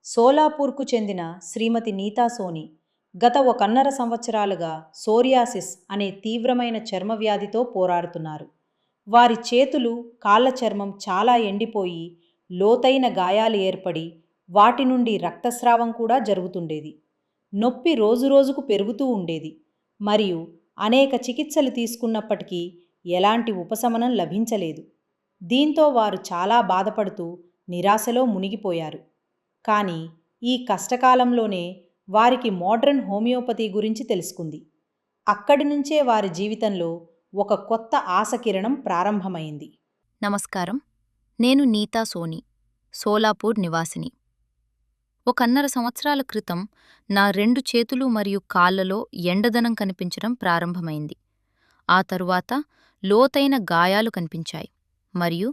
సోలాపూర్కు చెందిన శ్రీమతి నీతా సోని గత 1.5 సంవత్సరాలుగా సోరియాసిస్ అనే తీవ్రమైన చర్మ వ్యాధితో పోరాడుతున్నారు. వారి చేతులు, కాళ్ల చర్మం చాలా ఎండిపోయి లోతైన గాయాలు ఏర్పడి వాటి నుండి రక్తస్రావం కూడా జరుగుతుండేది. నొప్పి రోజురోజుకు పెరుగుతూ ఉండేది మరియు అనేక చికిత్సలు తీసుకున్నప్పటికీ ఎలాంటి ఉపశమనం లభించలేదు. దీంతో వారు చాలా బాధపడుతూ నిరాశలో మునిగిపోయారు. కానీ ఈ కష్టకాలంలోనే వారికి మోడ్రన్ హోమియోపతి గురించి తెలుసుకుంది. అక్కడి నుంచే వారి జీవితంలో ఒక కొత్త ఆశకిరణం ప్రారంభమైంది. నమస్కారం, నేను నీతా సోని, సోలాపూర్ నివాసిని. 1.5 సంవత్సరాల క్రితం నా 2 చేతులు మరియు కాళ్లలో ఎండదనం కనిపించడం ప్రారంభమైంది. ఆ తరువాత లోతైన గాయాలు కనిపించాయి మరియు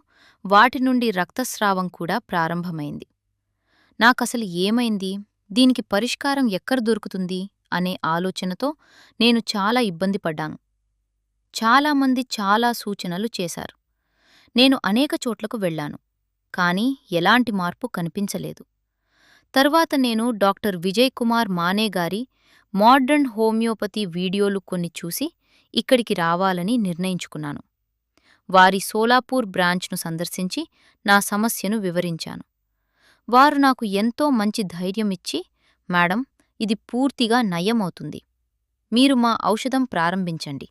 వాటి నుండి రక్తస్రావం కూడా ప్రారంభమైంది. నాకసలు ఏమైంది, దీనికి పరిష్కారం ఎక్కడ దొరుకుతుంది అనే ఆలోచనతో నేను చాలా ఇబ్బంది పడ్డాను. చాలామంది చాలా సూచనలు చేశారు. నేను అనేక చోట్లకు వెళ్లాను, కానీ ఎలాంటి మార్పు కనిపించలేదు. తరువాత నేను డాక్టర్ విజయ్ కుమార్ మానే గారి మోడ్రన్ హోమియోపతి వీడియోలు కొన్ని చూసి ఇక్కడికి రావాలని నిర్ణయించుకున్నాను. వారి సోలాపూర్ బ్రాంచ్ను సందర్శించి నా సమస్యను వివరించాను. వారు నాకు ఎంతో మంచి ధైర్యమిచ్చి, మేడం, ఇది పూర్తిగా నయమవుతుంది, మీరు మా ఔషధం ప్రారంభించండి,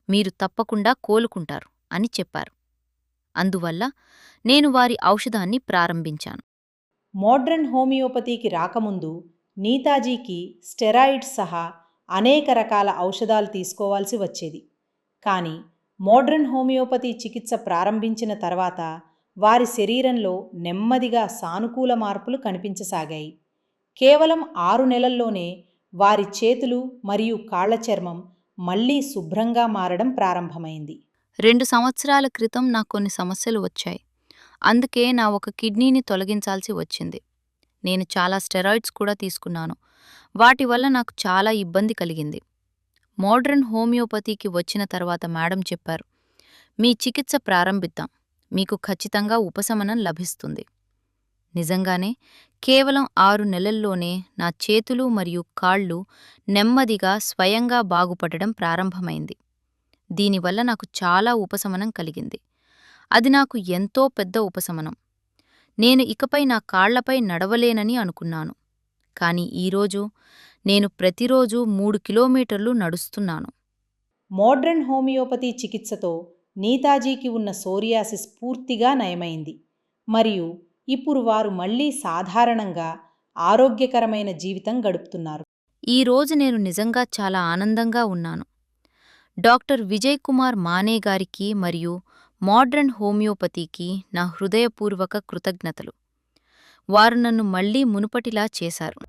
మీరు తప్పకుండా కోలుకుంటారు అని చెప్పారు. అందువల్ల నేను వారి ఔషధాన్ని ప్రారంభించాను. మోడ్రన్ హోమియోపతికి రాకముందు నీతాజీకి స్టెరాయిడ్స్ సహా అనేక రకాల ఔషధాలు తీసుకోవాల్సి వచ్చేది. కానీ మోడ్రన్ హోమియోపతి చికిత్స ప్రారంభించిన తర్వాత వారి శరీరంలో నెమ్మదిగా సానుకూల మార్పులు కనిపించసాగాయి. కేవలం 6 నెలల్లోనే వారి చేతులు మరియు కాళ్ల చర్మం మళ్లీ శుభ్రంగా మారడం ప్రారంభమైంది. 2 సంవత్సరాల క్రితం నాకు కొన్ని సమస్యలు వచ్చాయి. అందుకే నా ఒక కిడ్నీని తొలగించాల్సి వచ్చింది. నేను చాలా స్టెరాయిడ్స్ కూడా తీసుకున్నాను. వాటి వల్ల నాకు చాలా ఇబ్బంది కలిగింది. మోడ్రన్ హోమియోపతికి వచ్చిన తర్వాత మేడం చెప్పారు, మీ చికిత్స ప్రారంభిద్దాం, మీకు ఖచ్చితంగా ఉపశమనం లభిస్తుంది. నిజంగానే కేవలం 6 నెలల్లోనే నా చేతులు మరియు కాళ్ళు నెమ్మదిగా స్వయంగా బాగుపడడం ప్రారంభమైంది. దీనివల్ల నాకు చాలా ఉపశమనం కలిగింది. అది నాకు ఎంతో పెద్ద ఉపశమనం. నేను ఇకపై నా కాళ్లపై నడవలేనని అనుకున్నాను. కానీ ఈరోజు నేను ప్రతిరోజు 3 కిలోమీటర్లు నడుస్తున్నాను. మోడ్రన్ హోమియోపతి చికిత్సతో నీతాజీకి ఉన్న సోరియాసిస్ పూర్తిగా నయమైంది మరియు ఇప్పుడు వారు మళ్లీ సాధారణంగా ఆరోగ్యకరమైన జీవితం గడుపుతున్నారు. ఈరోజు నేను నిజంగా చాలా ఆనందంగా ఉన్నాను. డాక్టర్ విజయ్ కుమార్ మానే గారికి మరియు మోడ్రన్ హోమియోపతికి నా హృదయపూర్వక కృతజ్ఞతలు. వారు నన్ను మళ్లీ మునుపటిలా చేశారు.